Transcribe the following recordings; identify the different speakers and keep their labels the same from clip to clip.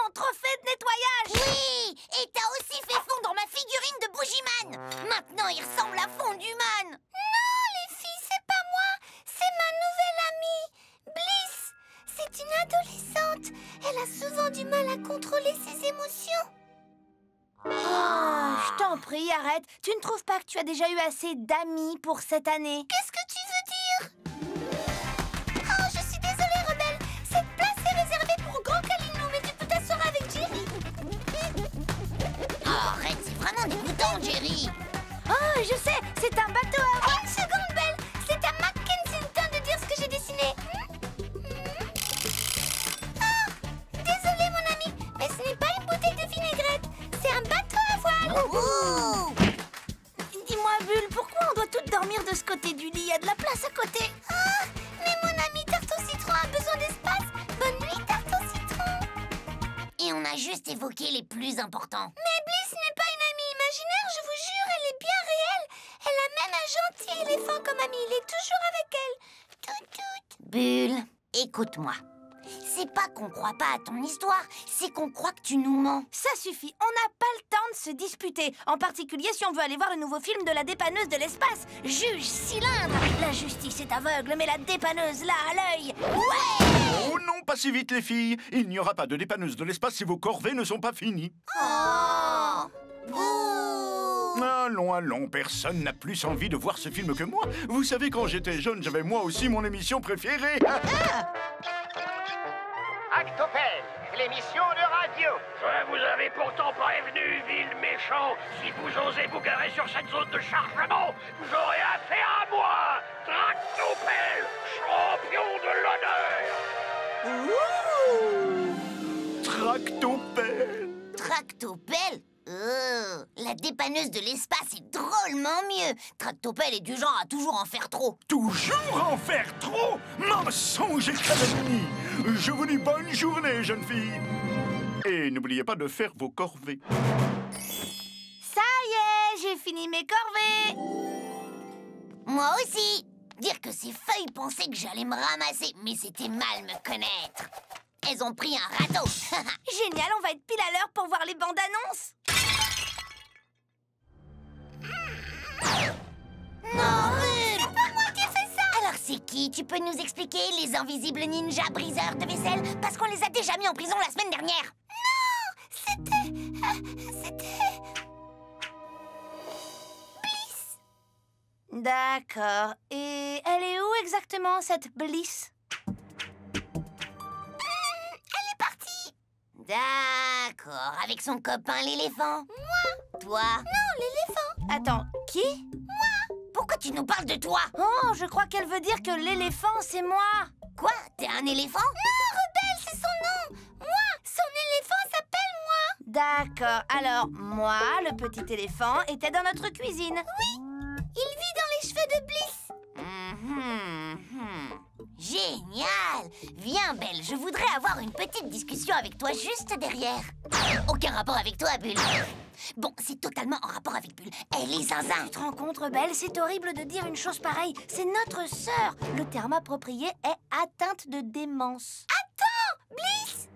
Speaker 1: mon trophée de nettoyage.
Speaker 2: Oui, et t'as aussi fait fondre ma figurine de Bougiman. Maintenant, il ressemble à Fonduman.
Speaker 3: Non, les filles, c'est pas moi. C'est ma nouvelle amie, Bliss. C'est une adolescente. Elle a souvent du mal à contrôler ses émotions.
Speaker 1: Oh, je t'en prie, arrête. Tu ne trouves pas que tu as déjà eu assez d'amis pour cette année?
Speaker 3: Qu'est-ce que tu veux dire? Oh, je suis désolée, Rebelle. Cette place est réservée pour Grand Calino, mais tu peux t'asseoir avec Jerry.
Speaker 2: Oh, arrête, c'est vraiment dégoûtant, Jerry.
Speaker 1: Oh, je sais, c'est un bateau à voile.
Speaker 3: Une seconde, Belle. C'est à Mac Kensington de dire ce que j'ai dessiné. Oh, désolée, mon ami, mais ce n'est pas une bouteille de vinaigrette. C'est un bateau à voile.
Speaker 2: Ouh.
Speaker 1: Dis-moi, Bulle, pourquoi on doit toutes dormir de ce côté du lit? Il y a de la place à côté.
Speaker 3: Ah, mais mon ami Tarte au citron a besoin d'espace. Bonne nuit, Tarte au citron.
Speaker 2: Et on a juste évoqué les plus importants.
Speaker 3: Mais Bliss n'est pas une amie imaginaire, je vous jure, elle est bien réelle. Elle a même un gentil éléphant comme ami, il est toujours avec elle. Tout, tout.
Speaker 2: Bulle, écoute-moi. C'est pas qu'on croit pas à ton histoire, c'est qu'on croit que tu nous mens.
Speaker 1: Ça suffit, on n'a pas le temps de se disputer. En particulier si on veut aller voir le nouveau film de la dépanneuse de l'espace. Juge Cylindre. La justice est aveugle, mais la dépanneuse l'a à l'œil. Ouais!
Speaker 4: Oh non, pas si vite les filles. Il n'y aura pas de dépanneuse de l'espace si vos corvées ne sont pas finies.
Speaker 2: Oh! Bouh!
Speaker 4: Allons, allons, personne n'a plus envie de voir ce film que moi. Vous savez, quand j'étais jeune, j'avais moi aussi mon émission préférée.
Speaker 5: Actopelle, l'émission de radio. Je vous avais pourtant prévenu, ville méchant. Si vous osez vous garer sur cette zone de chargement, vous aurez affaire à moi, Tractopelle, champion de l'honneur.
Speaker 4: Tractopelle.
Speaker 2: Tractopelle? La dépanneuse de l'espace est drôlement mieux. Tractopelle est du genre à toujours en faire trop.
Speaker 4: Toujours en faire trop? Mensonge et calomnie. Je vous dis bonne journée, jeune fille. Et n'oubliez pas de faire vos corvées.
Speaker 1: Ça y est, j'ai fini mes corvées.
Speaker 2: Moi aussi. Dire que ces feuilles pensaient que j'allais me ramasser, mais c'était mal me connaître. Elles ont pris un râteau.
Speaker 1: Génial, on va être pile à l'heure pour voir les bandes annonces.
Speaker 2: Non, Bulle! C'est pas moi qui ai fait ça! Alors c'est qui? Tu peux nous expliquer, les invisibles ninjas briseurs de vaisselle? Parce qu'on les a déjà mis en prison la semaine dernière.
Speaker 3: Non, c'était... Bliss.
Speaker 1: D'accord. Et elle est où exactement, cette Bliss?
Speaker 3: Elle est partie.
Speaker 2: D'accord, avec son copain l'éléphant.
Speaker 3: Moi?
Speaker 2: Toi?
Speaker 3: Non, l'éléphant.
Speaker 1: Attends, qui?
Speaker 2: Pourquoi tu nous parles de toi?
Speaker 1: Oh, je crois qu'elle veut dire que l'éléphant, c'est moi.
Speaker 2: Quoi? T'es un éléphant?
Speaker 3: Non, Rebelle, c'est son nom. Moi, son éléphant s'appelle moi.
Speaker 1: D'accord, alors, moi, le petit éléphant, était dans notre cuisine.
Speaker 3: Oui, il vit dans les cheveux de Bliss.
Speaker 2: Génial! Viens, Belle, je voudrais avoir une petite discussion avec toi juste derrière. Aucun rapport avec toi, Bulle. Bon, c'est totalement en rapport avec Bulle. Elle est zinzin.
Speaker 1: Tu te rends compte, Rebelle, c'est horrible de dire une chose pareille. C'est notre sœur. Le terme approprié est atteinte de démence.
Speaker 3: Attends, Bliss.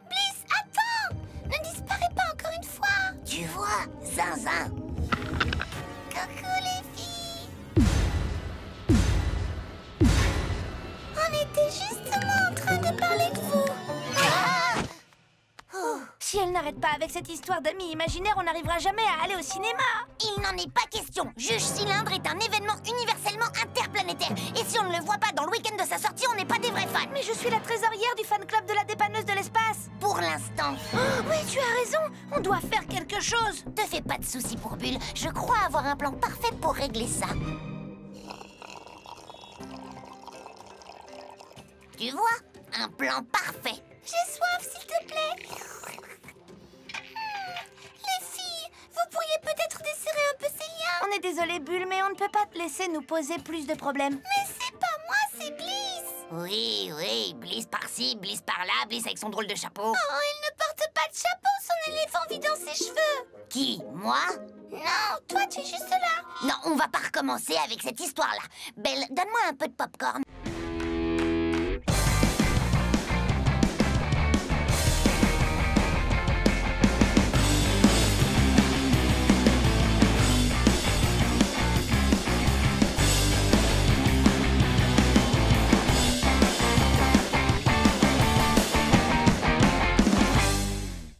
Speaker 3: Bliss, attends. Ne disparais pas encore une fois.
Speaker 2: Tu vois, zinzin.
Speaker 3: Coucou les filles. On était justement en train de parler de vous.
Speaker 1: Si elle n'arrête pas avec cette histoire d'amis imaginaires, on n'arrivera jamais à aller au cinéma.
Speaker 2: Il n'en est pas question. Juge Cylindre est un événement universellement interplanétaire. Et si on ne le voit pas dans le week-end de sa sortie, on n'est pas des vrais fans.
Speaker 1: Mais je suis la trésorière du fan club de la dépanneuse de l'espace.
Speaker 2: Pour l'instant.
Speaker 1: Oh, oui, tu as raison. On doit faire quelque chose.
Speaker 2: Te fais pas de soucis pour Bulle. Je crois avoir un plan parfait pour régler ça. Tu vois? Un plan parfait.
Speaker 3: J'ai soif, s'il te plaît. Les filles, vous pourriez peut-être desserrer un peu ces liens.
Speaker 1: On est désolé, Bulle, mais on ne peut pas te laisser nous poser plus de problèmes.
Speaker 3: Mais c'est pas moi, c'est Bliss.
Speaker 2: Oui, Bliss par-ci, Bliss par-là, Bliss avec son drôle de chapeau.
Speaker 3: Oh, il ne porte pas de chapeau, son éléphant vit dans ses cheveux.
Speaker 2: Qui? Moi?
Speaker 3: Non, toi tu es juste là.
Speaker 2: Non, on va pas recommencer avec cette histoire-là. Belle, donne-moi un peu de pop-corn.